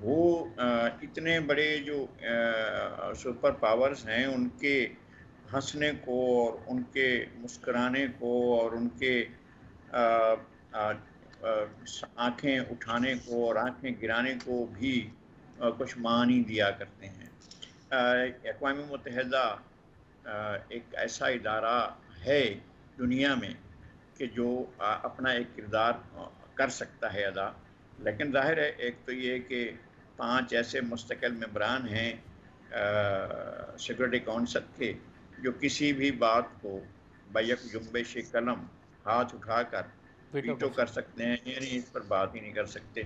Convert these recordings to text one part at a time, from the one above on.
وہ اتنے بڑے جو سپر پاورز ہیں ان کے ہنسنے کو اور ان کے مسکرانے کو اور ان کے آنکھیں اٹھانے کو اور آنکھیں گرانے کو بھی کچھ معنی دیا کرتے ہیں۔ اقوام متحدہ ایک ایسا ادارہ ہے دنیا میں کہ جو اپنا ایک کردار کر سکتا ہے ادا، لیکن ظاہر ہے ایک تو یہ کہ 5 ایسے مستقل ممبران ہیں سیکورٹی کونسل کے جو کسی بھی بات کو بیک جنبش قلم ہاتھ اٹھا کر ویٹو کر سکتے ہیں، یعنی اس پر بات ہی نہیں کر سکتے۔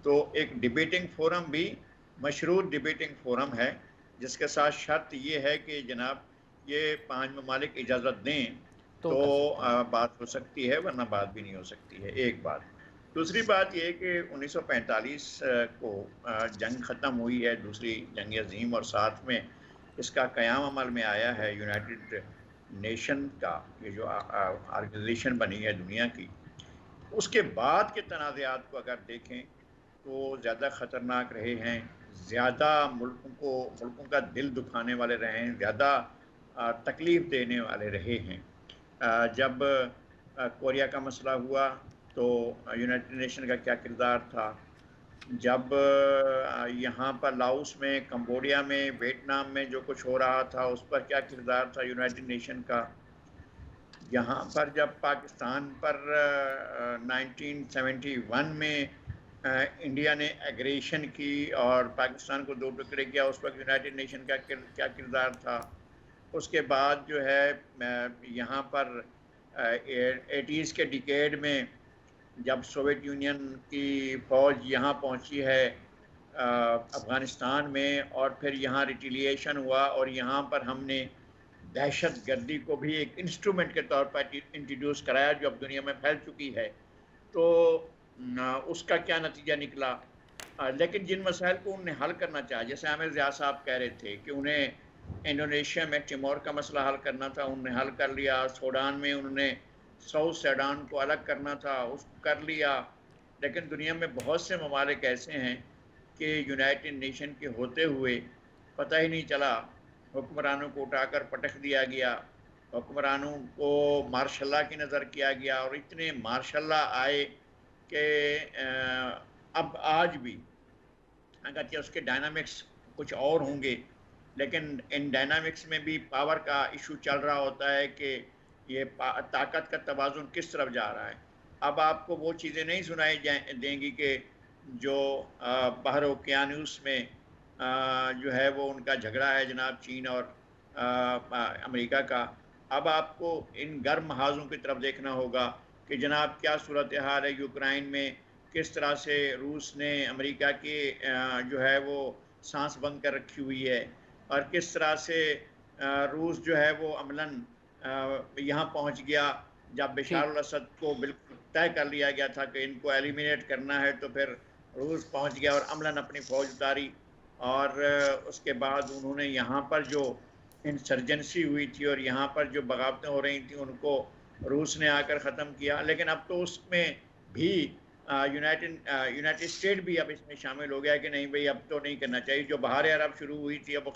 تو ایک ڈیبیٹنگ فورم بھی مشروط ڈیبیٹنگ فورم ہے، جس کے ساتھ شرط یہ ہے کہ جناب یہ 5 ممالک اجازت دیں تو بات ہو سکتی ہے، ورنہ بات بھی نہیں ہو سکتی ہے، ایک بات۔ دوسری بات یہ کہ 1945 کو جنگ ختم ہوئی ہے، دوسری جنگ عظیم، اور ساتھ میں اس کا قیام عمل میں آیا ہے یونائٹڈ نیشن کا، یہ جو آرگنائزیشن بنی ہے دنیا کی۔ اس کے بعد کے تنازعات کو اگر دیکھیں تو زیادہ خطرناک رہے ہیں، زیادہ ملکوں کا دل دکھانے والے رہے ہیں، زیادہ تکلیف دینے والے رہے ہیں۔ جب کوریا کا مسئلہ ہوا تو یونائٹڈ نیشن کا کیا کردار تھا، جب یہاں پر لاؤس میں، کمبوڈیا میں، ویتنام میں جو کچھ ہو رہا تھا اس پر کیا کردار تھا یونائٹڈ نیشن کا، یہاں پر جب پاکستان پر 1971 میں انڈیا نے ایگریشن کی اور پاکستان کو 2 ٹکڑے کیا، اس وقت یونائٹڈ نیشن کا کیا کردار تھا۔ اس کے بعد جو ہے یہاں پر 80s کے ڈیکیڈ میں جب سوویت یونین کی فوج یہاں پہنچی ہے افغانستان میں، اور پھر یہاں ریٹیلیشن ہوا اور یہاں پر ہم نے دہشت گردی کو بھی ایک انسٹرومنٹ کے طور پر انٹروڈیوس کرایا جو اب دنیا میں پھیل چکی ہے، تو اس کا کیا نتیجہ نکلا۔ لیکن جن مسائل کو انہوں نے حل کرنا چاہا، جیسے عامر ضیاء صاحب کہہ رہے تھے کہ انہیں انڈونیشیا میں ٹیمور کا مسئلہ حل کرنا تھا، انہوں نے حل کر لیا۔ سوڈان میں انہوں نے ساؤتھ سوڈان کو الگ کرنا تھا، اس کو کر لیا۔ لیکن دنیا میں بہت سے ممالک ایسے ہیں کہ یونائٹڈ نیشن کے ہوتے ہوئے پتہ ہی نہیں چلا، حکمرانوں کو اٹھا کر پٹخ دیا گیا، حکمرانوں کو مارشاء اللہ کی نظر کیا گیا، اور اتنے مارشاء اللہ آئے کہ اب آج بھی اگرچہ اس کے ڈائنامکس کچھ اور ہوں گے، لیکن ان ڈائنامکس میں بھی پاور کا ایشو چل رہا ہوتا ہے کہ یہ طاقت کا توازن کس طرف جا رہا ہے۔ اب آپ کو وہ چیزیں نہیں سنائی دیں گی کہ جو بحر اوقیانوس میں جو ہے وہ ان کا جھگڑا ہے جناب چین اور امریکہ کا۔ اب آپ کو ان گرم محاذوں کی طرف دیکھنا ہوگا کہ جناب کیا صورتحال ہے یوکرائن میں، کس طرح سے روس نے امریکہ کے جو ہے وہ سانس بند کر رکھی ہوئی ہے، اور کس طرح سے روس جو ہے وہ عملاً یہاں پہنچ گیا جب بشار الاسد کو بالکل طے کر لیا گیا تھا کہ ان کو ایلیمینیٹ کرنا ہے، تو پھر روس پہنچ گیا اور عملاً اپنی فوج اتاری، اور اس کے بعد انہوں نے یہاں پر جو انسرجنسی ہوئی تھی اور یہاں پر جو بغاوتیں ہو رہی تھیں ان کو روس نے آ کر ختم کیا۔ لیکن اب تو اس میں بھی یونائٹڈ اسٹیٹ بھی اب اس میں شامل ہو گیا کہ نہیں بھئی اب تو نہیں کرنا چاہیے۔ جو بہار عرب شروع ہوئی تھی اب وہ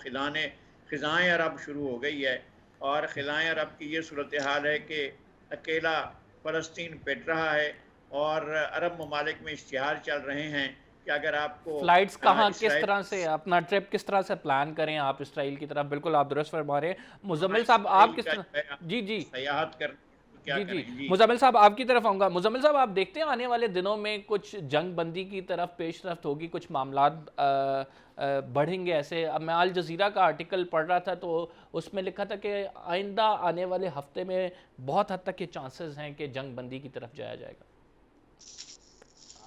خزائیں عرب شروع ہو گئی ہے، اور خزائیں عرب کی یہ صورتحال ہے کہ اکیلا فلسطین پٹ رہا ہے، اور عرب ممالک میں اشتہار چل رہے ہیں کہ اگر آپ کو فلائٹس کہاں کس طرح سے اپنا ٹرپ کس طرح سے پلان کریں آپ اسرائیل کی طرف، بالکل آپ درست فرما رہے ہیں۔ مزمل صاحب آپ کس طرح، جی سیاحت کر کیا جی کریں؟ جی مزمل صاحب آپ کی طرف آؤں گا۔ مزمل صاحب آپ دیکھتے ہیں آنے والے دنوں میں کچھ جنگ بندی کی طرف پیش رفت ہوگی، کچھ معاملات بڑھیں گے ایسے؟ اب میں الجزیرہ کا آرٹیکل پڑھ رہا تھا تو اس میں لکھا تھا کہ آئندہ آنے والے ہفتے میں بہت حد تک یہ چانسز ہیں کہ جنگ بندی کی طرف جایا جائے گا۔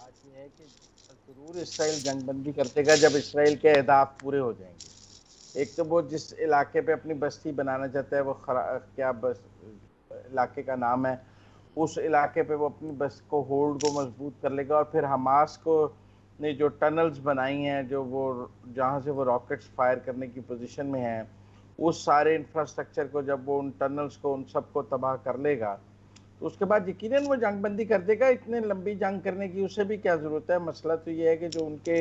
آج یہ ہے کہ ضرور اسرائیل جنگ بندی کرتے گا جب اسرائیل کے اہداف پورے ہو جائیں گے۔ ایک تو وہ جس علاقے پہ اپنی بستی بنانا چاہتا ہے، وہ کیا علاقے کا نام ہے، اس علاقے پہ وہ اپنی بس کو ہولڈ کو مضبوط کر لے گا، اور پھر حماس کو نے جو ٹنلز بنائی ہیں، جو وہ جہاں سے وہ راکٹس فائر کرنے کی پوزیشن میں ہیں، اس سارے انفراسٹرکچر کو جب وہ ان ٹنلز کو ان سب کو تباہ کر لے گا تو اس کے بعد یقیناً وہ جنگ بندی کر دے گا۔ اتنے لمبی جنگ کرنے کی اسے بھی کیا ضرورت ہے؟ مسئلہ تو یہ ہے کہ جو ان کے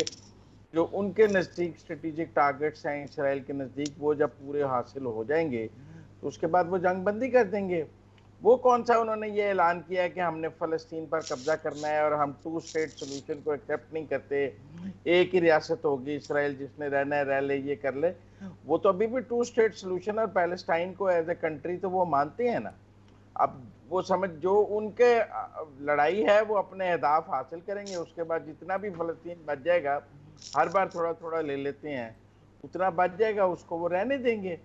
جو ان کے نزدیک اسٹریٹجک ٹارگٹس ہیں اسرائیل کے نزدیک، وہ جب پورے حاصل ہو جائیں گے تو اس کے بعد وہ جنگ بندی کر دیں گے۔ وہ کون سا انہوں نے یہ اعلان کیا ہے کہ ہم نے فلسطین پر قبضہ کرنا ہے اور ہم 2 اسٹیٹ سولوشن کو ایکسیپٹ نہیں کرتے، ایک ہی ریاست ہوگی اسرائیل، جس نے رہنا ہے رہ لے، یہ کر لے۔ وہ تو ابھی بھی 2 اسٹیٹ سولوشن اور پیلسٹائن کو ایز اے کنٹری تو وہ مانتے ہیں نا۔ اب وہ سمجھ جو ان کے لڑائی ہے وہ اپنے اہداف حاصل کریں گے، اس کے بعد جتنا بھی فلسطین بچ جائے گا، ہر بار تھوڑا تھوڑا لے لیتے ہیں، اتنا بچ جائے گا اس کو وہ رہنے دیں گے۔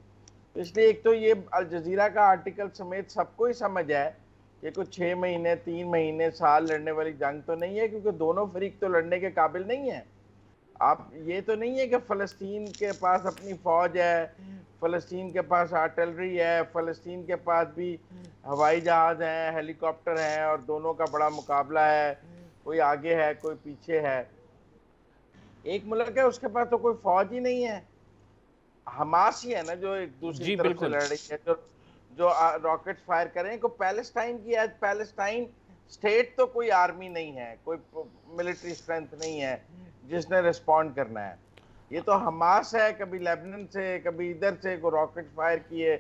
اس لیے ایک تو یہ الجزیرہ کا آرٹیکل سمیت سب کو ہی سمجھ ہے کہ کوئی 6 مہینے 3 مہینے سال لڑنے والی جنگ تو نہیں ہے، کیونکہ دونوں فریق تو لڑنے کے قابل نہیں ہیں۔ آپ یہ تو نہیں ہے کہ فلسطین کے پاس اپنی فوج ہے، فلسطین کے پاس آرٹلری ہے، فلسطین کے پاس بھی ہوائی جہاز ہیں، ہیلی کاپٹر ہیں، اور دونوں کا بڑا مقابلہ ہے، کوئی آگے ہے کوئی پیچھے ہے۔ ایک ملک ہے اس کے پاس تو کوئی فوج ہی نہیں ہے، حماس ہی ہے نا جو ایک دوسری جی طرف سے بالکل۔ لڑ رہی ہے، جو راکٹس فائر کریں۔ کو پیلسٹائن کی ہے، پیلسٹائن اسٹیٹ تو کوئی آرمی نہیں ہے، کوئی ملٹری اسٹرینتھ نہیں ہے جس نے ریسپونڈ کرنا ہے۔ یہ تو حماس ہے، کبھی لیبنان سے کبھی ادھر سے کو راکٹ فائر کیے،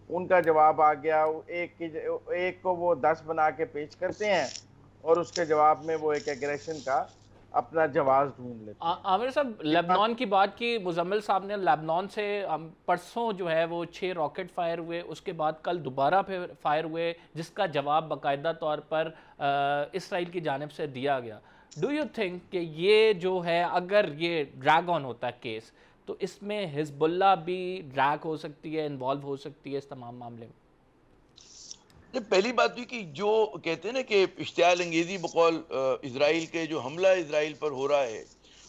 ان کا جواب آ گیا، ایک کو وہ 10 بنا کے پیش کرتے ہیں اور اس کے جواب میں وہ ایک ایگریشن کا اپنا جواز ڈھونڈ لیتے ہیں۔ عامر صاحب، لیبنان کی بات کی، مزمل صاحب نے لیبنان سے پرسوں جو ہے وہ 6 راکٹ فائر ہوئے، اس کے بعد کل دوبارہ پھر فائر ہوئے، جس کا جواب باقاعدہ طور پر اسرائیل کی جانب سے دیا گیا۔ ڈو یو تھنک کہ یہ جو ہے اگر یہ ڈریگ آن ہوتا ہے کیس، تو اس میں حزب اللہ بھی ڈریگ ہو سکتی ہے، انوالو ہو سکتی ہے اس تمام معاملے میں؟ پہلی بات بھی کہ جو کہتے ہیں نا کہ اشتعال انگیزی بقول اسرائیل کے جو حملہ اسرائیل پر ہو رہا ہے،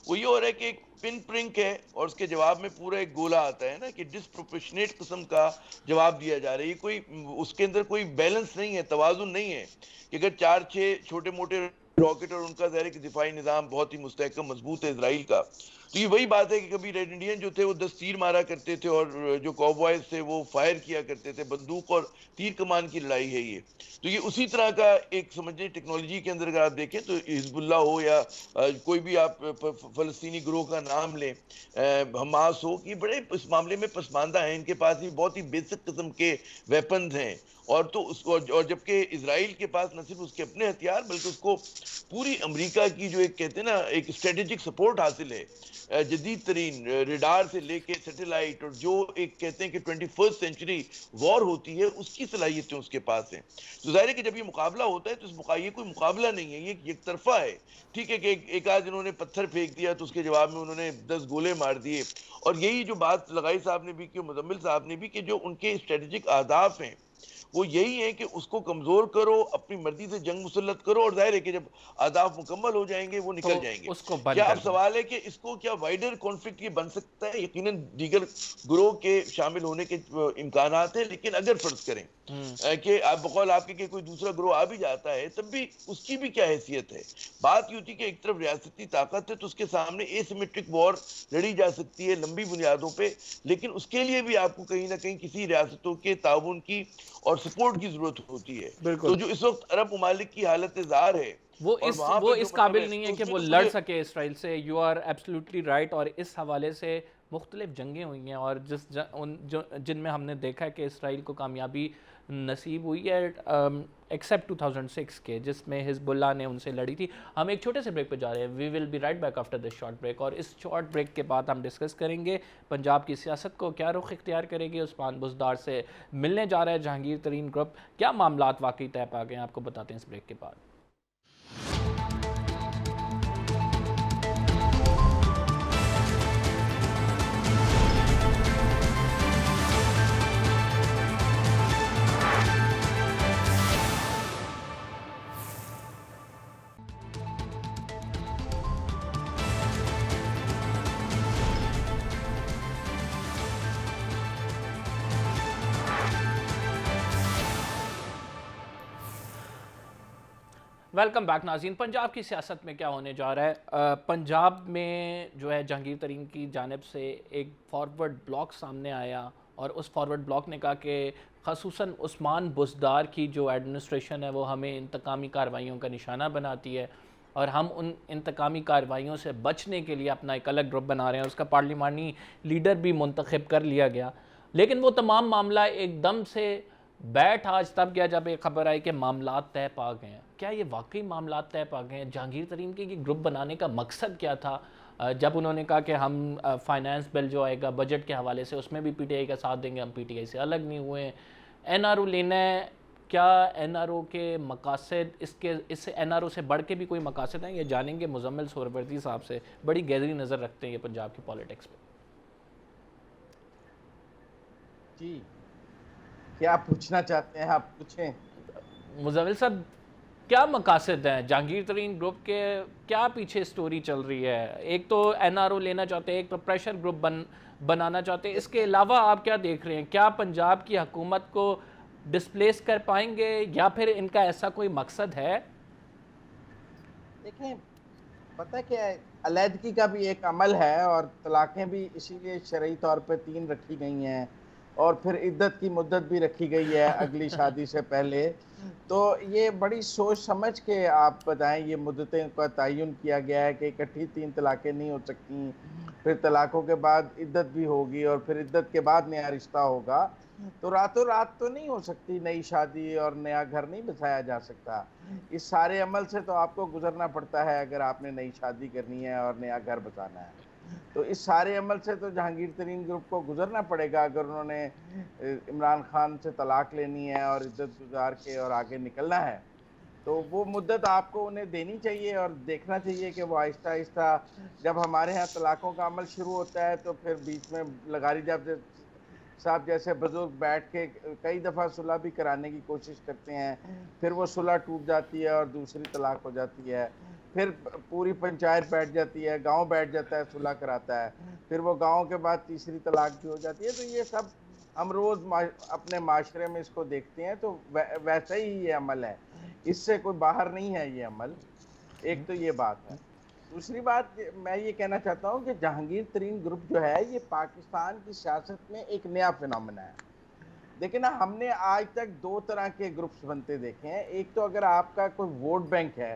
وہ یہ ہو رہا ہے کہ ایک پن پرنک ہے اور اس کے جواب میں پورا ایک گولہ آتا ہے نا، کہ ڈسپروپورشنیٹ قسم کا جواب دیا جا رہا ہے۔ یہ کوئی اس کے اندر کوئی بیلنس نہیں ہے، توازن نہیں ہے کہ اگر 4-6 چھوٹے موٹے راکٹ اور ان کا ظاہر ہے کہ دفاعی نظام بہت ہی مستحکم مضبوط ہے اسرائیل کا، تو یہ وہی بات ہے کہ کبھی ریڈ انڈین جو تھے وہ 10 تیر مارا کرتے تھے اور جو کاؤبوائز تھے وہ فائر کیا کرتے تھے، بندوق اور تیر کمان کی لڑائی ہے یہ۔ تو یہ اسی طرح کا ایک سمجھیں ٹیکنالوجی کے اندر اگر آپ دیکھیں تو حزب اللہ ہو یا کوئی بھی آپ فلسطینی گروہ کا نام لیں، حماس ہو، یہ بڑے اس معاملے میں پسماندہ ہیں، ان کے پاس بھی بہت ہی بیسک قسم کے ویپنز ہیں، اور تو اس کو، اور جبکہ اسرائیل کے پاس نہ صرف اس کے اپنے ہتھیار بلکہ اس کو پوری امریکہ کی جو ایک کہتے ہیں نا ایک اسٹریٹجک سپورٹ حاصل ہے، جدید ترین ریڈار سے لے کے سیٹلائٹ، اور جو ایک کہتے ہیں کہ 21 سینچری وار ہوتی ہے اس کی صلاحیتیں اس کے پاس ہیں۔ تو ظاہر ہے کہ جب یہ مقابلہ ہوتا ہے تو یہ کوئی مقابلہ نہیں ہے، یہ ایک طرفہ ہے۔ ٹھیک ہے کہ ایک آدھ انہوں نے پتھر پھینک دیا تو اس کے جواب میں انہوں نے 10 گولے مار دیے، اور یہی جو بات لگائی صاحب نے بھی کی، مزمل صاحب نے بھی، کہ جو ان کے اسٹریٹجک اہداف ہیں وہ یہی ہے کہ اس کو کمزور کرو، اپنی مرضی سے جنگ مسلط کرو، اور ظاہر ہے کہ جب اہداف مکمل ہو جائیں گے وہ نکل تو جائیں گے۔ اس کو بند کیا کر اب دیں۔ سوال ہے کہ اس کو کیا وائڈر کانفلکٹ یہ بن سکتا ہے؟ یقیناً دیگر گروہ کے شامل ہونے کے امکانات ہیں، لیکن اگر فرض کریں کہ آپ بقول آپ کے کہ کوئی دوسرا گروہ آ بھی جاتا ہے، تب بھی اس کی بھی کیا حیثیت ہے؟ بات یہ ہوتی ہے کہ ایک طرف ریاستی طاقت ہے تو اس کے سامنے اے سیمیٹرک وار لڑی جا سکتی ہے لمبی بنیادوں پہ، لیکن اس کے لیے بھی آپ کو کہیں نہ کہیں کسی ریاستوں کے تعاون کی اور سپورٹ کی ضرورت ہوتی ہے۔ بالکل۔ تو جو اس وقت عرب ممالک کی حالت زار ہے اور وہاں وہ پر جو اس مطلب قابل ہے نہیں تو ہے اس کہ میں وہ تو لڑ مجھے سکے اسرائیل سے۔ یو آر ایبسلیوٹلی رائٹ، اور اس حوالے سے مختلف جنگیں ہوئی ہیں، اور جن میں ہم نے دیکھا ہے کہ اسرائیل کو کامیابی نصیب ہوئی ہے، ایکسیپٹ 2006 کے، جس میں حزب اللہ نے ان سے لڑی تھی۔ ہم ایک چھوٹے سے بریک پہ جا رہے ہیں، we will be right back after this short break, اور اس شارٹ بریک کے بعد ہم ڈسکس کریں گے پنجاب کی سیاست کو کیا رخ اختیار کرے گی۔ عثمان بزدار سے ملنے جا رہا ہے جہانگیر ترین گروپ، کیا معاملات واقعی طے پا گئے ہیں، آپ کو بتاتے ہیں اس بریک کے بعد۔ ویلکم بیک ناظرین۔ پنجاب کی سیاست میں کیا ہونے جا رہا ہے؟ پنجاب میں جو ہے جہانگیر ترین کی جانب سے ایک فارورڈ بلاک سامنے آیا، اور اس فارورڈ بلاک نے کہا کہ خصوصاً عثمان بزدار کی جو ایڈمنسٹریشن ہے وہ ہمیں انتقامی کارروائیوں کا نشانہ بناتی ہے، اور ہم ان انتقامی کارروائیوں سے بچنے کے لیے اپنا ایک الگ گروپ بنا رہے ہیں. اس کا پارلیمانی لیڈر بھی منتخب کر لیا گیا. لیکن وہ تمام معاملہ ایک دم سے بیٹھ آج تب گیا جب ایک خبر آئی کہ معاملات طے پا گئے ہیں. کیا یہ واقعی معاملات طے پا گئے ہیں؟ جہانگیر ترین کے یہ گروپ بنانے کا مقصد کیا تھا؟ جب انہوں نے کہا کہ ہم فائنانس بل جو آئے گا بجٹ کے حوالے سے اس میں بھی پی ٹی آئی کا ساتھ دیں گے, ہم پی ٹی آئی سے الگ نہیں ہوئے ہیں. این آر او لینا ہے, کیا این آر او کے مقاصد اس سے این آر او سے بڑھ کے بھی کوئی مقاصد ہیں؟ یہ جانیں گے مزمل سہروردی صاحب سے. بڑی گہری نظر رکھتے ہیں یہ پنجاب کی پالیٹکس پہ. جی کیا پوچھنا چاہتے ہیں آپ پوچھیں. مزمل صاحب کیا مقاصد ہیں جہانگیر ترین گروپ کے؟ کیا پیچھے سٹوری چل رہی ہے؟ ایک تو این آر او لینا چاہتے ہیں, ایک تو پریشر گروپ بنانا چاہتے ہیں. اس کے علاوہ آپ کیا دیکھ رہے ہیں؟ کیا پنجاب کی حکومت کو ڈسپلیس کر پائیں گے یا پھر ان کا ایسا کوئی مقصد ہے؟ دیکھیں پتہ کیا ہے, علیحدگی کا بھی ایک عمل ہے اور طلاقیں بھی اسی لیے شرعی طور پہ 3 رکھی گئی ہیں اور پھر عدت کی مدت بھی رکھی گئی ہے اگلی شادی سے پہلے. تو یہ بڑی سوچ سمجھ کے آپ بتائیں یہ مدتیں کا تعین کیا گیا ہے کہ اکٹھی 3 طلاقیں نہیں ہو سکتی, پھر طلاقوں کے بعد عدت بھی ہوگی اور پھر عدت کے بعد نیا رشتہ ہوگا. تو راتوں رات تو نہیں ہو سکتی نئی شادی اور نیا گھر نہیں بسایا جا سکتا. اس سارے عمل سے تو آپ کو گزرنا پڑتا ہے اگر آپ نے نئی شادی کرنی ہے اور نیا گھر بسانا ہے. تو اس سارے عمل سے تو جہانگیر ترین گروپ کو گزرنا پڑے گا اگر انہوں نے عمران خان سے طلاق لینی ہے اور عدت گزار کے اور آگے نکلنا ہے. تو وہ مدت آپ کو انہیں دینی چاہیے اور دیکھنا چاہیے کہ وہ آہستہ آہستہ, جب ہمارے ہاں طلاقوں کا عمل شروع ہوتا ہے تو پھر بیچ میں لغاری صاحب جیسے بزرگ بیٹھ کے کئی دفعہ صلح بھی کرانے کی کوشش کرتے ہیں, پھر وہ صلح ٹوٹ جاتی ہے اور دوسری طلاق ہو جاتی ہے. پھر پوری پنچایت بیٹھ جاتی ہے, گاؤں بیٹھ جاتا ہے, صلح کراتا ہے, پھر وہ گاؤں کے بعد تیسری طلاق بھی ہو جاتی ہے. تو یہ سب ہم روز اپنے معاشرے میں اس کو دیکھتے ہیں, تو ویسا ہی یہ عمل ہے, اس سے کوئی باہر نہیں ہے یہ عمل. ایک تو یہ بات ہے. دوسری بات میں یہ کہنا چاہتا ہوں کہ جہانگیر ترین گروپ جو ہے یہ پاکستان کی سیاست میں ایک نیا فینومینا ہے. دیکھیں نا, ہم نے آج تک 2 طرح کے گروپس بنتے دیکھے ہیں. ایک تو اگر آپ کا کوئی ووٹ بینک ہے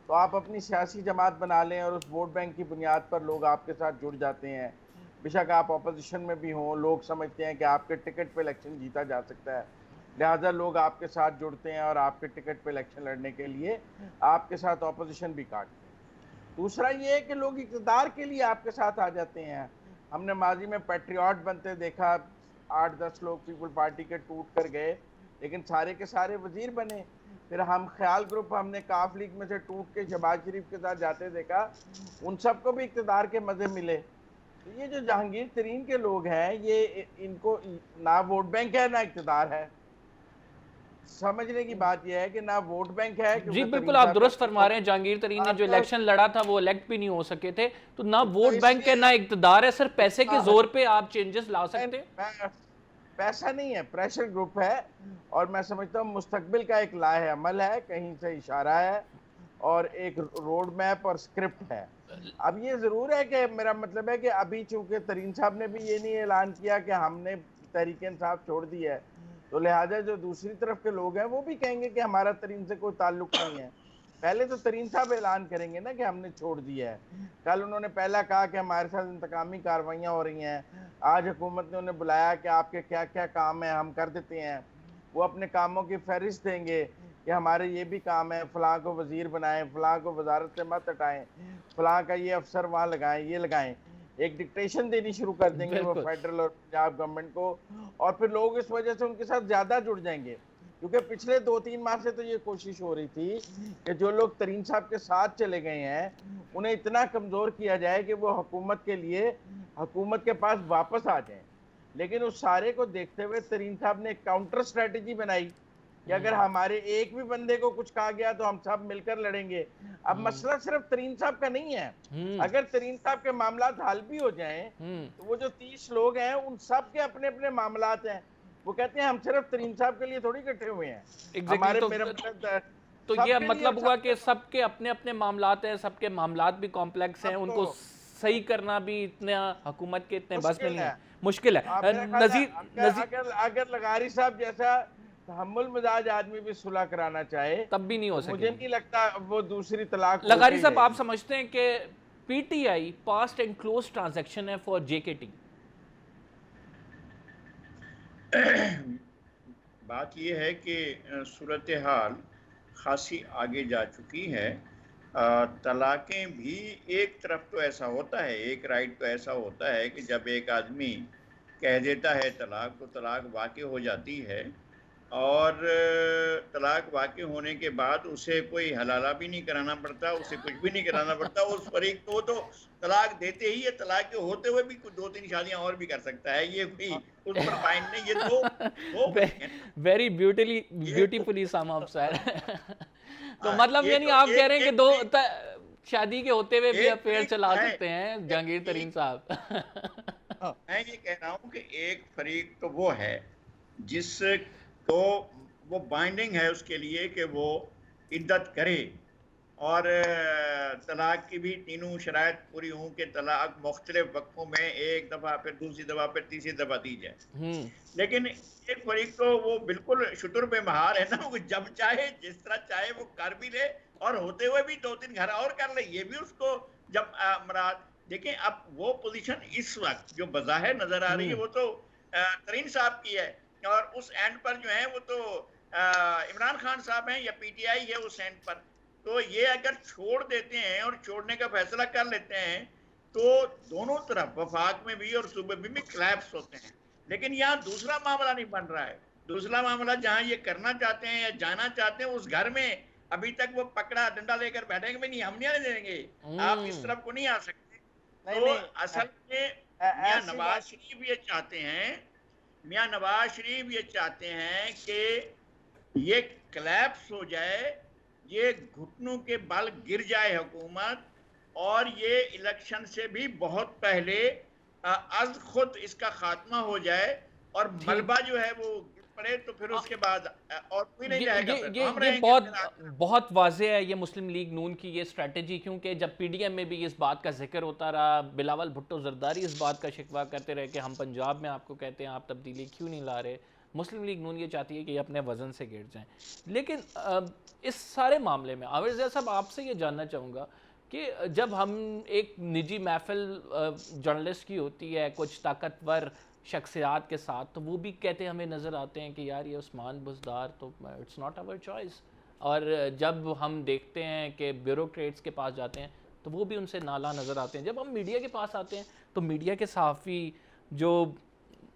تو آپ اپنی سیاسی جماعت بنا لیں اور اس ووٹ بینک کی بنیاد پر لوگ آپ کے ساتھ جڑ جاتے ہیں. بے شک آپ اپوزیشن میں بھی ہوں, لوگ سمجھتے ہیں کہ آپ کے ٹکٹ پہ الیکشن جیتا جا سکتا ہے, لہٰذا لوگ آپ کے ساتھ جڑتے ہیں اور آپ کے ٹکٹ پہ الیکشن لڑنے کے لیے آپ کے ساتھ اپوزیشن بھی کاٹتے ہیں. دوسرا یہ ہے کہ لوگ اقتدار کے لیے آپ کے ساتھ آ جاتے ہیں. ہم نے ماضی میں پیٹریوٹ بنتے دیکھا, 8-10 لوگ پیپل پارٹی کے ٹوٹ کر گئے لیکن سارے کے سارے وزیر بنے. پھر ہم خیال گروپ ہم نے کاف لیگ میں سے ٹوٹ کے شہباز شریف کے ساتھ جاتے دیکھا, ان سب کو بھی اقتدار کے مزے ملے. تو یہ جو جہانگیر ترین کے لوگ ہیں یہ ان کو نہ ووٹ بینک ہے نہ اقتدار ہے. سمجھنے کی بات یہ ہے کہ نہ ووٹ بینک ہے. جی بالکل آپ درست فرما رہے ہیں. جہانگیر ترین نے جو الیکشن لڑا تھا وہ الیکٹ بھی نہیں ہو سکے تھے, تو نہ ووٹ بینک ہے نہ اقتدار ہے, صرف پیسے کے زور پہ آپ چینجز لا سکتے ہیں. پیسہ نہیں ہے, پریشر گروپ ہے, اور میں سمجھتا ہوں مستقبل کا ایک لاہ عمل ہے, کہیں سے اشارہ ہے اور ایک روڈ میپ اور سکرپٹ ہے. اب یہ ضرور ہے کہ میرا مطلب ہے کہ ابھی چونکہ ترین صاحب نے بھی یہ نہیں اعلان کیا کہ ہم نے تحریک انصاف چھوڑ دی ہے, تو لہٰذا جو دوسری طرف کے لوگ ہیں وہ بھی کہیں گے کہ ہمارا ترین سے کوئی تعلق نہیں ہے. پہلے تو ترین صاحب اعلان کریں گے نا کہ ہم نے چھوڑ دیا ہے. کل انہوں نے پہلا کہا کہ ہمارے ساتھ انتقامی کارروائیاں ہو رہی ہیں, آج حکومت نے انہیں بلایا کہ آپ کے کیا کیا کام ہیں ہم کر دیتے ہیں. وہ اپنے کاموں کی فہرست دیں گے کہ ہمارے یہ بھی کام ہے, فلاں کو وزیر بنائیں, فلاں کو وزارت سے مت ہٹائیں, فلاں کا یہ افسر وہاں لگائیں, یہ لگائیں. ایک ڈکٹیشن دینی شروع کر دیں گے وہ فیڈرل اور پنجاب گورنمنٹ کو, اور پھر لوگ اس وجہ سے ان کے ساتھ زیادہ جڑ جائیں گے. کیونکہ پچھلے 2-3 ماہ سے تو یہ کوشش ہو رہی تھی کہ جو لوگ ترین صاحب کے ساتھ چلے گئے ہیں انہیں اتنا کمزور کیا جائے کہ وہ حکومت کے لیے حکومت کے پاس واپس آ جائیں. لیکن اس سارے کو دیکھتے ہوئے ترین صاحب نے ایک کاؤنٹر اسٹریٹجی بنائی کہ اگر ہمارے ایک بھی بندے کو کچھ کہا گیا تو ہم سب مل کر لڑیں گے. اب مسئلہ صرف ترین صاحب کا نہیں ہے, اگر ترین صاحب کے معاملات حل بھی ہو جائیں تو وہ جو 30 لوگ ہیں ان سب کے اپنے اپنے معاملات ہیں. وہ کہتے ہیں ہم صرف ترین صاحب کے لیے تھوڑی اکٹھے ہوئے ہیں, ہمارے تو یہ مطلب ہوا کہ سب کے اپنے اپنے معاملات ہیں, سب کے معاملات بھی کمپلیکس ہیں, ان کو صحیح کرنا بھی اتنا حکومت کے اتنے بس میں نہیں ہے, مشکل ہے. اگر لغاری صاحب جیسا تحمل مزاج آدمی بھی صلح کرانا چاہے تب بھی نہیں ہو مجھے سکے. نہیں لگتا وہ دوسری طلاق لغاری ہوتی صاحب رہے آپ گی. سمجھتے ہیں کہ P T I past and close transaction ہے فار جے کے ٹی؟ بات یہ ہے کہ صورتحال خاصی آگے جا چکی ہے. طلاقیں بھی ایک طرف تو ایسا ہوتا ہے، ایک رائٹ تو ایسا ہوتا ہے کہ جب ایک آدمی کہہ دیتا ہے طلاق تو طلاق واقع ہو جاتی ہے، اور طلاق واقع ہونے کے بعد اسے کوئی حلالہ بھی نہیں کرانا پڑتا، اسے کچھ بھی نہیں کرانا پڑتا. اس فریق کو تو طلاق دیتے ہی ہے، طلاق کے ہوتے ہوئے بھی کچھ 2-3 شادیاں اور بھی کر سکتا ہے. یہ کوئی اس پر بائنڈ نہیں. یہ دو بندے ہیں. ویری یہ بیوٹیفلی سم اپ سر. تو مطلب یہ یعنی تو آپ کہہ رہے ہیں کہ ایک دو فریق شادی کے ہوتے ہوئے بھی ایک افیئر فریق چلا ہے. سکتے ہیں جہانگیر ترین صاحب. میں یہ کہہ رہا ہوں کہ ایک فریق تو وہ ہے جس کو وہ بائنڈنگ ہے اس کے لیے کہ وہ عدت کرے، اور طلاق کی بھی تینوں شرائط پوری ہوں کہ طلاق مختلف وقتوں میں ایک دفعہ، پھر دوسری دفعہ، پھر تیسری دفعہ دی جائے. لیکن ایک فریق تو وہ بالکل شتر بے مہار ہے نا، وہ جب چاہے جس طرح چاہے وہ کر بھی لے، اور ہوتے ہوئے بھی 2-3 گھر اور کر لے. یہ بھی اس کو جب مراد دیکھیں. اب وہ پوزیشن اس وقت جو بظاہر نظر آ رہی ہے وہ تو ترین صاحب کی ہے، اور اس اینڈ پر جو ہے وہ تو عمران خان صاحب ہیں یا پی ٹی آئی ہے اس اینڈ پر. تو یہ اگر چھوڑ دیتے ہیں اور چھوڑنے کا فیصلہ کر لیتے ہیں تو دونوں طرف وفاق میں بھی اور صوبے میں بھی کلیپس ہوتے ہیں. لیکن یہاں دوسرا معاملہ نہیں بن رہا ہے. دوسرا معاملہ جہاں یہ کرنا چاہتے ہیں یا جانا چاہتے ہیں اس گھر میں ابھی تک وہ پکڑا ڈنڈا لے کر بیٹھیں گے بھی نہیں، ہم نہیں آنے دیں گے، آپ اس طرف کو نہیں آ سکتے. تو اصل میں میاں نواز شریف یہ چاہتے ہیں، میاں نواز شریف یہ چاہتے ہیں کہ یہ کلیپس ہو جائے، یہ گھٹنوں کے بل گر جائے حکومت، اور یہ الیکشن سے بھی بہت پہلے از خود اس کا خاتمہ ہو جائے، اور ملبہ جو ہے وہ گر پڑے، تو پھر اس کے بعد اور کوئی نہیں رہے گا. پھر تو ہم یہ رہیں گے. بہت واضح ہے یہ مسلم لیگ نون کی یہ اسٹریٹجی، کیونکہ جب پی ڈی ایم میں بھی اس بات کا ذکر ہوتا رہا، بلاول بھٹو زرداری اس بات کا شکوہ کرتے رہے کہ ہم پنجاب میں آپ کو کہتے ہیں آپ تبدیلی کیوں نہیں لا رہے. مسلم لیگ نون یہ چاہتی ہے کہ یہ اپنے وزن سے گر جائیں. لیکن اس سارے معاملے میں عامر زیاد صاحب آپ سے یہ جاننا چاہوں گا کہ جب ہم ایک نجی محفل جرنلسٹ کی ہوتی ہے کچھ طاقتور شخصیات کے ساتھ، تو وہ بھی کہتے ہمیں نظر آتے ہیں کہ یار یہ عثمان بزدار تو اٹس ناٹ آور چوائس. اور جب ہم دیکھتے ہیں کہ بیوروکریٹس کے پاس جاتے ہیں تو وہ بھی ان سے نالا نظر آتے ہیں. جب ہم میڈیا کے پاس آتے ہیں تو میڈیا کے صحافی جو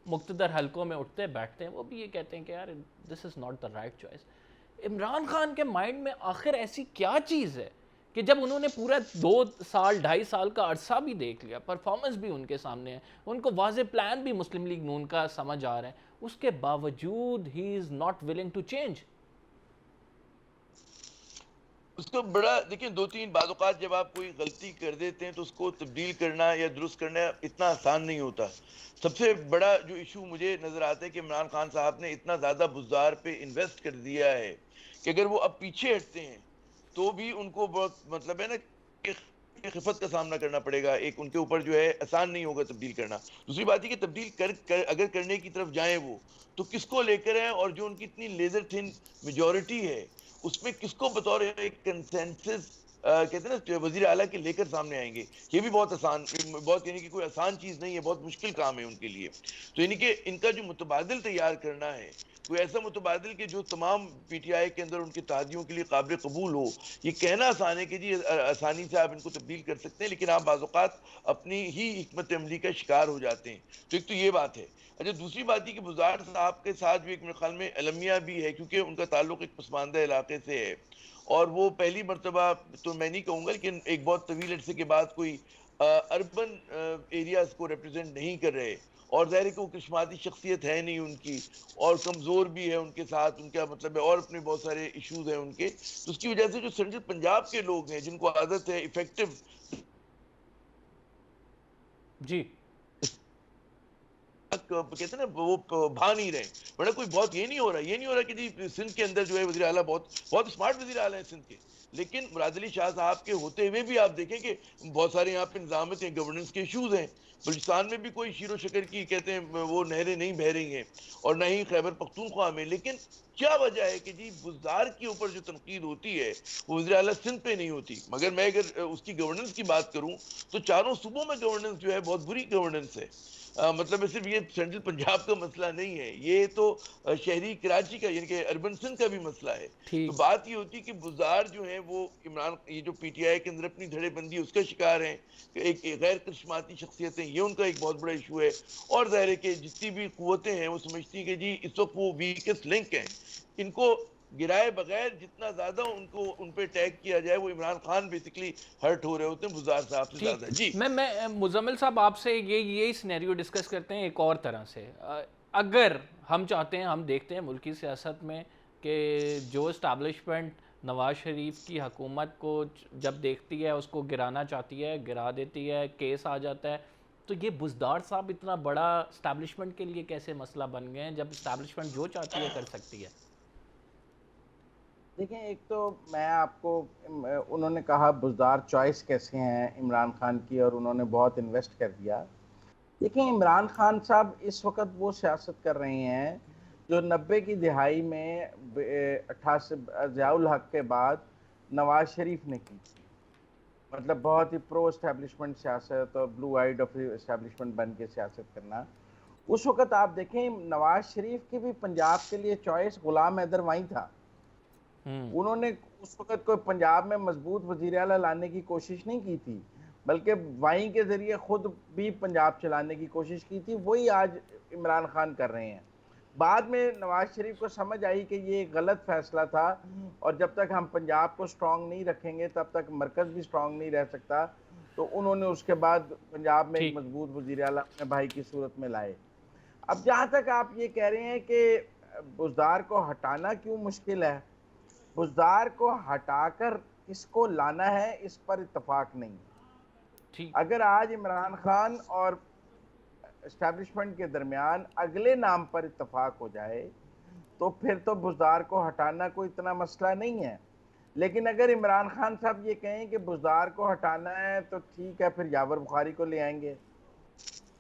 مقتدر حلقوں میں اٹھتے بیٹھتے ہیں وہ بھی یہ کہتے ہیں کہ یار this is not the right choice. Imran Khan کے مائنڈ میں آخر ایسی کیا چیز ہے کہ جب انہوں نے پورا 2 سال 2.5 سال کا عرصہ بھی دیکھ لیا، پرفارمنس بھی ان کے سامنے ہے، ان کو واضح پلان بھی مسلم لیگ نون کا سمجھ آ رہا ہے، اس کے باوجود he is not willing to change? اس کو بڑا دیکھیں، 2-3 بعض اوقات جب آپ کوئی غلطی کر دیتے ہیں تو اس کو تبدیل کرنا یا درست کرنا اتنا آسان نہیں ہوتا. سب سے بڑا جو ایشو مجھے نظر آتا ہے کہ عمران خان صاحب نے اتنا زیادہ بزدار پہ انویسٹ کر دیا ہے کہ اگر وہ اب پیچھے ہٹتے ہیں تو بھی ان کو بہت مطلب ہے نا کہ خفت کا سامنا کرنا پڑے گا. ایک ان کے اوپر جو ہے آسان نہیں ہوگا تبدیل کرنا. دوسری بات یہ کہ تبدیل اگر کرنے کی طرف جائیں وہ تو کس کو لے کر ہیں، اور جو ان کی اتنی لیزر تھن میجورٹی ہے اس میں کس کو بطور ایک کنسنسس کہتے ہیں نا وزیر اعلیٰ کے لے کر سامنے آئیں گے. یہ بھی بہت یعنی کہ کوئی آسان چیز نہیں ہے، بہت مشکل کام ہے ان کے لیے. تو یعنی کہ ان کا جو متبادل تیار کرنا ہے، کوئی ایسا متبادل کہ جو تمام پی ٹی آئی کے اندر ان کے اتحادیوں کے لیے قابل قبول ہو. یہ کہنا آسان ہے کہ جی آسانی سے آپ ان کو تبدیل کر سکتے ہیں، لیکن آپ بعض اوقات اپنی ہی حکمت عملی کا شکار ہو جاتے ہیں. تو ایک تو یہ بات ہے. اچھا، دوسری بات یہ کہ بزدار صاحب کے ساتھ بھی ایک میرے خیال میں المیہ بھی ہے، کیونکہ ان کا تعلق ایک پسماندہ علاقے سے ہے، اور وہ پہلی مرتبہ تو میں نہیں کہوں گا لیکن ایک بہت طویل عرصے کے بعد کوئی اربن ایریاز کو ریپرزینٹ نہیں کر رہے. اور ظاہر ہے کہ وہ کرشماتی شخصیت ہے نہیں ان کی، اور کمزور بھی ہے ان کے ساتھ، ان کا مطلب ہے اور اپنے بہت سارے ایشوز ہیں ان کے. تو اس کی وجہ سے جو سینٹرل پنجاب کے لوگ ہیں جن کو عادت ہے افیکٹو جی کہتے ہیں نا وہ بھا نہیں رہے، ورنہ کوئی بہت یہ نہیں ہو رہا کہ جی سندھ کے اندر جو ہے وزیر اعلیٰ بہت اسمارٹ وزیر اعلیٰ ہیں سندھ کے، لیکن مراد علی شاہ صاحب کے ہوتے ہوئے بھی آپ دیکھیں کہ بہت سارے یہاں پہ نظامت ہیں، گورننس کے ایشوز ہیں. بلوچستان میں بھی کوئی شیر و شکر کی کہتے ہیں وہ نہریں نہیں بہہ رہی ہیں، اور نہ ہی خیبر پختونخوا میں. لیکن کیا وجہ ہے کہ جی بزدار کے اوپر جو تنقید ہوتی ہے وہ وزیر اعلیٰ سندھ پہ نہیں ہوتی؟ مگر میں اگر اس کی گورننس کی بات کروں تو چاروں صوبوں میں گورننس جو ہے بہت بری گورننس ہے. مطلب صرف یہ سینٹرل پنجاب کا مسئلہ نہیں ہے، یہ تو شہری کراچی کا یعنی کہ اربن سندھ کا بھی مسئلہ ہے. تو بات یہ ہوتی ہے کہ بزدار جو ہیں وہ عمران، یہ جو پی ٹی آئی کے اندر اپنی دھڑے بندی اس کا شکار ہیں، ایک غیر کرشماتی شخصیتیں، یہ ان کا ایک بہت بڑا ایشو ہے. اور ظاہر ہے کہ جتنی بھی قوتیں ہیں وہ سمجھتی ہیں کہ جی اس وقت وہ ویکسٹ لنک ہیں، ان کو گرائے بغیر جتنا زیادہ ان پہ اٹیک کیا جائے وہ عمران خان بیسیکلی ہرٹ ہو رہے ہوتے ہیں بزدار صاحب سے زیادہ. جی میں مزمل صاحب آپ سے یہی سینیریو ڈسکس کرتے ہیں ایک اور طرح سے. اگر ہم چاہتے ہیں، ہم دیکھتے ہیں ملکی سیاست میں کہ جو اسٹیبلشمنٹ نواز شریف کی حکومت کو جب دیکھتی ہے اس کو گرانا چاہتی ہے، گرا دیتی ہے، کیس آ جاتا ہے. تو یہ بزدار صاحب اتنا بڑا اسٹیبلشمنٹ کے لیے کیسے مسئلہ بن گئے ہیں جب اسٹیبلشمنٹ جو چاہتی ہے کر سکتی ہے؟ دیکھیں، ایک تو میں آپ کو، انہوں نے کہا بزدار چوائس کیسے ہیں عمران خان کی، اور انہوں نے بہت انویسٹ کر دیا. دیکھیں، عمران خان صاحب اس وقت وہ سیاست کر رہے ہیں جو 90 کی دہائی میں 88 ضیاء الحق کے بعد نواز شریف نے کی تھی. مطلب بہت ہی پرو اسٹیبلشمنٹ سیاست اور بلو آئیڈ آف اسٹیبلشمنٹ بن کے سیاست کرنا. اس وقت آپ دیکھیں نواز شریف کی بھی پنجاب کے لیے چوائس غلام حیدر وہیں تھا. انہوں نے اس وقت کوئی پنجاب میں مضبوط وزیر اعلیٰ لانے کی کوشش نہیں کی تھی، بلکہ وہیں کے ذریعے خود بھی پنجاب چلانے کی کوشش کی تھی. وہی آج عمران خان کر رہے ہیں. بعد میں نواز شریف کو سمجھ آئی کہ یہ غلط فیصلہ تھا، اور جب تک ہم پنجاب کو سٹرونگ نہیں رکھیں گے تب تک مرکز بھی سٹرونگ نہیں رہ سکتا. تو انہوں نے اس کے بعد پنجاب میں ایک مضبوط وزیر اعلیٰ اپنے بھائی کی صورت میں لائے. اب جہاں تک آپ یہ کہہ رہے ہیں کہ بزدار کو ہٹانا کیوں مشکل ہے، بزدار کو ہٹا کر اس کو لانا ہے، اس پر اتفاق نہیں. اگر آج عمران خان اور اسٹیبلشمنٹ کے درمیان اگلے نام پر اتفاق ہو جائے تو پھر تو بزدار کو ہٹانا کوئی اتنا مسئلہ نہیں ہے. لیکن اگر عمران خان صاحب یہ کہیں کہ بزدار کو ہٹانا ہے تو ٹھیک ہے، پھر یاور بخاری کو لے آئیں گے،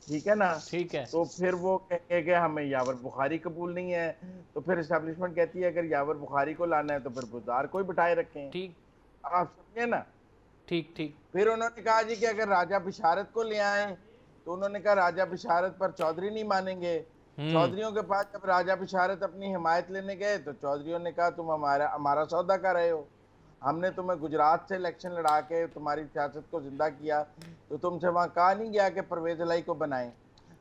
ٹھیک ہے نا. ٹھیک ہے، تو پھر وہ کہیں گے کہ ہمیں یاور بخاری قبول نہیں ہے. تو پھر اسٹیبلشمنٹ کہتی ہے اگر یاور بخاری کو لانا ہے تو پھر بزدار کو ہی بٹھائے رکھیں. ٹھیک، آپ سمجھے نا. ٹھیک ٹھیک. پھر انہوں نے کہا جی کہ اگر راجہ بشارت کو لے آئیں تو انہوں نے کہا راجہ بشارت پر چودھری نہیں مانیں گے. چودھریوں کے پاس جب راجہ بشارت اپنی حمایت لینے گئے تو چودھریوں نے کہا تم ہمارا سودا کر رہے ہو، ہم نے تمہیں گجرات سے الیکشن لڑا کے تمہاری سیاست کو زندہ کیا، تو تم سے وہاں کہا نہیں گیا کہ پرویز الہی کو بنائیں.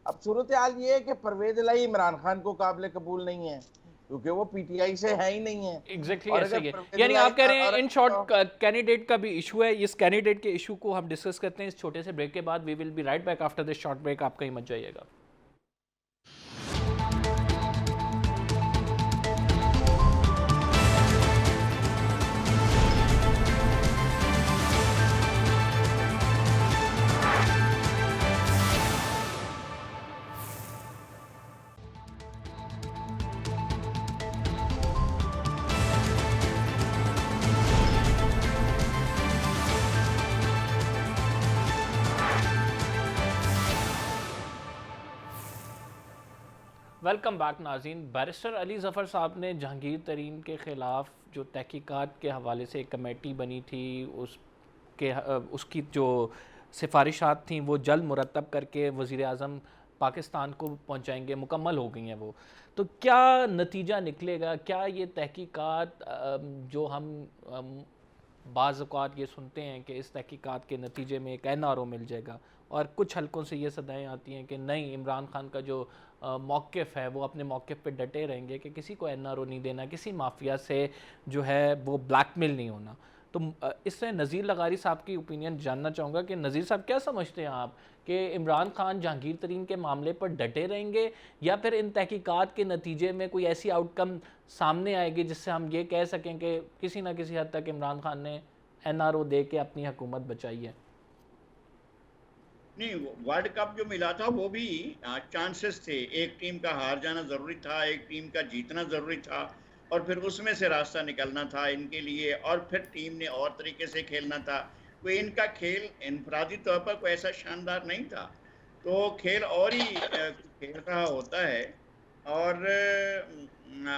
اب صورتحال یہ ہے کہ پرویز الہی عمران خان کو قابل قبول نہیں ہے کیونکہ وہ پی ٹی آئی سے ہے ہی نہیں ہے. ایگزیکٹلی ایسا ہی ہے. یعنی آپ کہہ رہے ہیں ان شارٹ کینڈیڈیٹ کا بھی ایشو ہے. اس کینڈیڈیٹ کے ایشو کو ہم ڈسکس کرتے ہیں اس چھوٹے سے بریک کے بعد. We will be right back after this short break. آپ کہیں مت جائیے گا. ویلکم بیک ناظرین. بیرسٹر علی ظفر صاحب نے جہانگیر ترین کے خلاف جو تحقیقات کے حوالے سے ایک کمیٹی بنی تھی اس کی جو سفارشات تھیں وہ جلد مرتب کر کے وزیر اعظم پاکستان کو پہنچائیں گے، مکمل ہو گئی ہیں وہ. تو کیا نتیجہ نکلے گا؟ کیا یہ تحقیقات جو ہم بعض اوقات یہ سنتے ہیں کہ اس تحقیقات کے نتیجے میں ایک این آر او مل جائے گا، اور کچھ حلقوں سے یہ صدائیں آتی ہیں کہ نہیں، عمران خان کا جو موقف ہے وہ اپنے موقف پہ ڈٹے رہیں گے کہ کسی کو این آر او نہیں دینا، کسی مافیا سے جو ہے وہ بلیک میل نہیں ہونا. تو اس سے نذیر لغاری صاحب کی اوپینین جاننا چاہوں گا کہ نذیر صاحب کیا سمجھتے ہیں آپ کہ عمران خان جہانگیر ترین کے معاملے پر ڈٹے رہیں گے، یا پھر ان تحقیقات کے نتیجے میں کوئی ایسی آؤٹ کم سامنے آئے گی جس سے ہم یہ کہہ سکیں کہ کسی نہ کسی حد تک عمران خان نے این آر او دے کے اپنی حکومت بچائی ہے؟ نہیں، ورلڈ کپ جو ملا تھا وہ بھی چانسز تھے. ایک ٹیم کا ہار جانا ضروری تھا، ایک ٹیم کا جیتنا ضروری تھا. اور پھر اس میں سے راستہ نکلنا تھا ان کے لیے، اور پھر ٹیم نے اور طریقے سے کھیلنا تھا. کوئی ان کا کھیل انفرادی طور پر کوئی ایسا شاندار نہیں تھا، تو کھیل اور ہی کھیل رہا ہوتا ہے. اور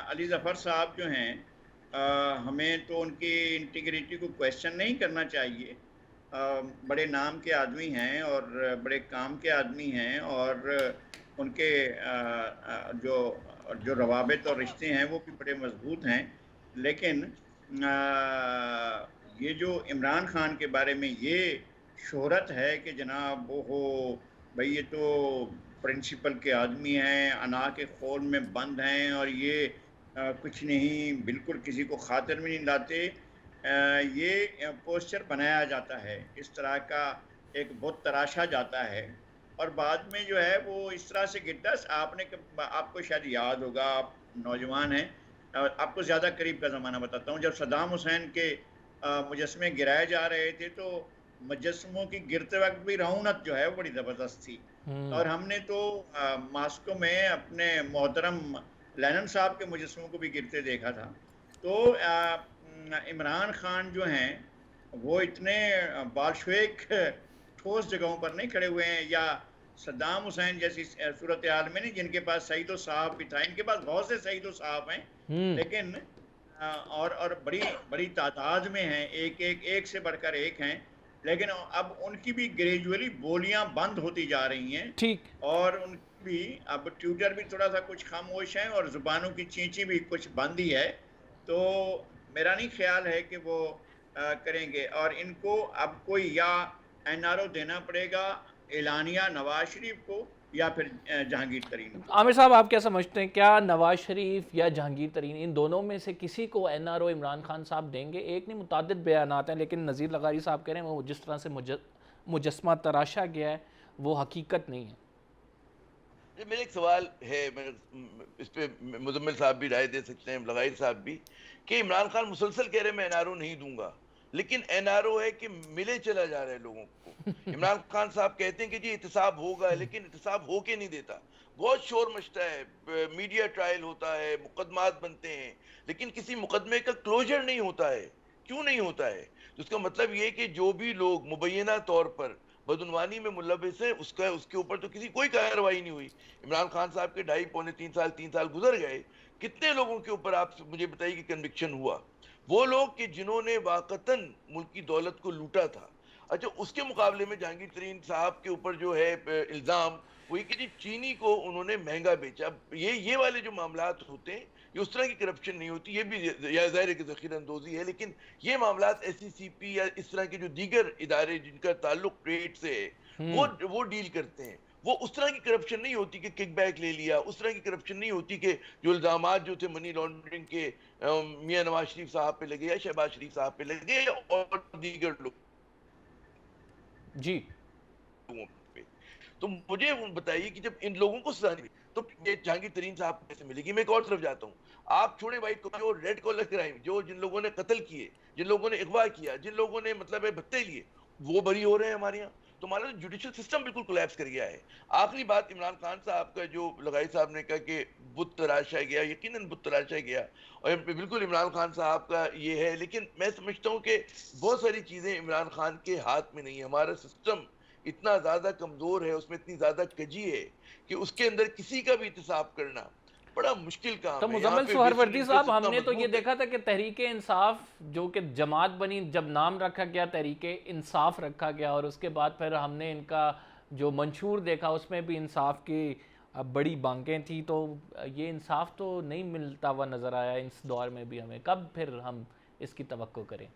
علی ظفر صاحب جو ہیں، ہمیں تو ان کی انٹیگریٹی کو کویسچن نہیں کرنا چاہیے. بڑے نام کے آدمی ہیں اور بڑے کام کے آدمی ہیں، اور ان کے جو روابط اور رشتے ہیں وہ بھی بڑے مضبوط ہیں. لیکن یہ جو عمران خان کے بارے میں یہ شہرت ہے کہ جناب وہ ہو بھئی یہ تو پرنسپل کے آدمی ہیں، انا کے خون میں بند ہیں، اور یہ کچھ نہیں، بالکل کسی کو خاطر میں نہیں لاتے، یہ پوسچر بنایا جاتا ہے، اس طرح کا ایک بت تراشا جاتا ہے. اور بعد میں جو ہے وہ اس طرح سے گرتا ہے. آپ کو شاید یاد ہوگا، آپ نوجوان ہیں، آپ کو زیادہ قریب کا زمانہ بتاتا ہوں. جب صدام حسین کے مجسمے گرائے جا رہے تھے تو مجسموں کی گرتے وقت بھی رونق جو ہے وہ بڑی زبردست تھی. اور ہم نے تو ماسکو میں اپنے محترم لینن صاحب کے مجسموں کو بھی گرتے دیکھا تھا. تو عمران خان جو ہیں وہ اتنے بالشویک ٹھوس جگہوں پر نہیں کھڑے ہوئے ہیں، یا صدام حسین جیسی صورتحال میں نہیں جن کے پاس سعید و صاحب بھی تھا. ان کے پاس بہت سے سعید و صاحب ہیں، لیکن اور بڑی تعداد میں ہیں، ایک سے بڑھ کر ایک ہیں. لیکن اب ان کی بھی گریجولی بولیاں بند ہوتی جا رہی ہیں، ٹھیک. اور ان کی بھی اب ٹیوٹر بھی تھوڑا سا کچھ خاموش ہیں، اور زبانوں کی چینچی بھی کچھ بند ہی ہے. تو میرا نہیں خیال ہے کہ وہ کریں گے. اور ان کو اب کوئی یا این آر او دینا پڑے گا اعلانیہ نواز شریف کو، یا پھر جہانگیر ترین کو. عامر صاحب آپ کیا سمجھتے ہیں، کیا نواز شریف یا جہانگیر ترین ان دونوں میں سے کسی کو N R O Imran Khan صاحب دیں گے؟ ایک نہیں متعدد بیانات ہیں، لیکن نذیر لغاری صاحب کہہ رہے ہیں وہ جس طرح سے مجسمہ تراشا گیا ہے وہ حقیقت نہیں ہے. میرا ایک سوال ہے، اس پہ مزمل صاحب بھی رائے دے سکتے ہیں، لغائی صاحب بھی، کہ عمران خان مسلسل کہہ رہے میں این آر او نہیں دوں گا، لیکن این آر او ہے کہ ملے چلا جا رہا ہے لوگوں کو. عمران خان صاحب کہتے ہیں کہ جی احتساب ہوگا، لیکن احتساب ہو کے نہیں دیتا. بہت شور مچتا ہے، میڈیا ٹرائل ہوتا ہے، مقدمات بنتے ہیں، لیکن کسی مقدمے کا کلوجر نہیں ہوتا ہے. کیوں نہیں ہوتا ہے؟ اس کا مطلب یہ کہ جو بھی لوگ مبینہ طور پر بدعنوانی میں ملوث ہیں اس کے اوپر تو کوئی کارروائی نہیں ہوئی. عمران خان صاحب کے 2.5 3 سال گزر گئے، کتنے لوگوں کے اوپر آپ مجھے بتائیے کہ کنوکشن ہوا؟ وہ لوگ کہ جنہوں نے واقعتاً ملک کی دولت کو لوٹا تھا. اچھا، اس کے مقابلے میں جہانگیر ترین صاحب کے اوپر جو ہے الزام وہی کہ جی چینی کو انہوں نے مہنگا بیچا. اب یہ والے جو معاملات ہوتے ہیں، یہ اس طرح کی کرپشن نہیں ہوتی، یہ بھی ظاہر ہے کہ ذخیرہ اندوزی ہے، لیکن یہ معاملات ایس سی سی پی یا اس طرح کے جو دیگر ادارے جن کا تعلق ٹریڈ سے ہے وہ ڈیل کرتے ہیں. وہ اس طرح کی کرپشن نہیں ہوتی کہ کک بیک لے لیا، اس طرح کی کرپشن نہیں ہوتی کہ جو الزامات جو تھے منی لانڈرنگ کے میاں نواز شریف صاحب پہ لگے یا شہباز شریف صاحب پہ لگے اور دیگر لوگ جی. تو مجھے بتائیے کہ جب ان لوگوں کو سزا نہیں تو یہ جہانگیر ترین صاحب کیسے ملے گی؟ میں ایک اور طرف جاتا ہوں. آپ چھوڑیں وائٹ کو، جو ریڈ کالر کرائم، جن لوگوں نے قتل کیے، جن لوگوں نے اغوا کیا، جن لوگوں نے مطلب بھتے لیے، وہ بری ہو رہے ہیں ہمارے یہاں. تو ہمارا جوڈیشل سسٹم بالکل کولیپس کر گیا ہے. آخری بات عمران خان صاحب کا جو لغائی صاحب نے کہا کہ بت تراشا گیا، یقیناً بت تراشا گیا، اور بالکل عمران خان صاحب کا یہ ہے. لیکن میں سمجھتا ہوں کہ بہت ساری چیزیں عمران خان کے ہاتھ میں نہیں ہیں. ہمارا سسٹم اتنا زیادہ کمزور ہے، اس میں اتنی زیادہ کجی ہے کہ اس کے اندر کسی کا بھی احتساب کرنا بڑا مشکل کام تو ہے. یہاں مزمل پہ سہروردی صاحب، ہم اتنا نے تو یہ مضبوط ہے. دیکھا تھا کہ تحریک انصاف جو کہ جماعت بنی، جب نام رکھا گیا تحریک انصاف رکھا گیا، اور اس کے بعد پھر ہم نے ان کا جو منشور دیکھا اس میں بھی انصاف کی بڑی بانگیں تھیں. تو یہ انصاف تو نہیں ملتا ہوا نظر آیا اس دور میں بھی. ہمیں کب پھر ہم اس کی توقع کریں؟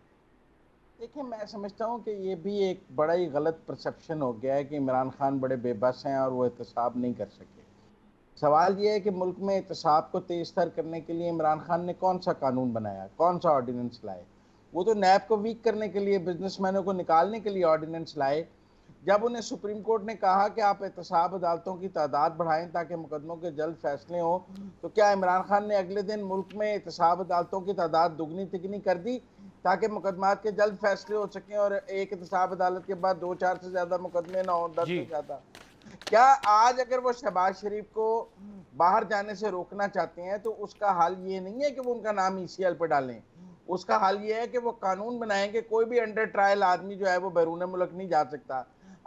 دیکھیں، میں سمجھتا ہوں کہ یہ بھی ایک بڑا ہی غلط پرسیپشن ہو گیا ہے کہ عمران خان بڑے بے بس ہیں اور وہ احتساب نہیں کر سکے. سوال یہ ہے کہ ملک میں احتساب کو تیز تر کرنے کے لیے عمران خان نے کون سا قانون بنایا، کون سا آرڈیننس لائے؟ وہ تو نیب کو ویک کرنے کے لیے، بزنس مینوں کو نکالنے کے لیے آرڈیننس لائے. جب انہیں سپریم کورٹ نے کہا کہ آپ احتساب عدالتوں کی تعداد بڑھائیں تاکہ مقدموں کے جلد فیصلے ہوں، تو کیا عمران خان نے اگلے دن ملک میں احتساب عدالتوں کی تعداد دگنی تگنی کر دی تاکہ مقدمات کے جلد فیصلے ہو سکیں اور ایک احتساب عدالت کے بعد 2-4 سے زیادہ مقدمے نہ ہوں، 10 سے زیادہ؟ کیا آج اگر وہ شہباز شریف کو باہر جانے سے روکنا چاہتے ہیں تو اس کا حل یہ نہیں ہے کہ وہ ان کا نام ECL پہ ڈالیں، اس کا حل یہ ہے کہ وہ قانون بنائیں کہ کوئی بھی انڈر ٹرائل آدمی جو ہے وہ بیرون ملک نہیں جا سکتا۔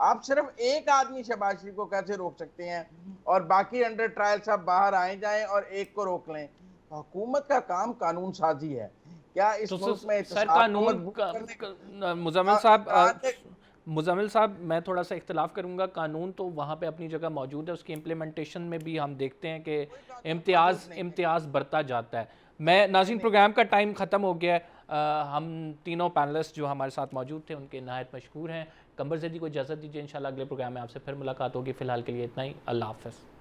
آپ صرف ایک آدمی شہباز شریف کو کیسے روک سکتے ہیں اور باقی انڈر ٹرائل سب باہر آئیں جائیں اور ایک کو روک لیں؟ حکومت کا کام قانون سازی ہے۔ کیا اس ملک میں سر احتساب کو قانون مضبوط کرنے مزمل صاحب میں تھوڑا سا اختلاف کروں گا، قانون تو وہاں پہ اپنی جگہ موجود ہے، اس کی امپلیمنٹیشن میں بھی ہم دیکھتے ہیں کہ امتیاز بڑھتا جاتا ہے۔ میں ناظرین پروگرام کا ٹائم ختم ہو گیا ہے، ہم تینوں پینلسٹ جو ہمارے ساتھ موجود تھے ان کے نہایت مشکور ہیں۔ قمر زیدی کو اجازت دیجیے، انشاءاللہ اگلے پروگرام میں آپ سے پھر ملاقات ہوگی، فی الحال کے لیے اتنا ہی، اللہ حافظ۔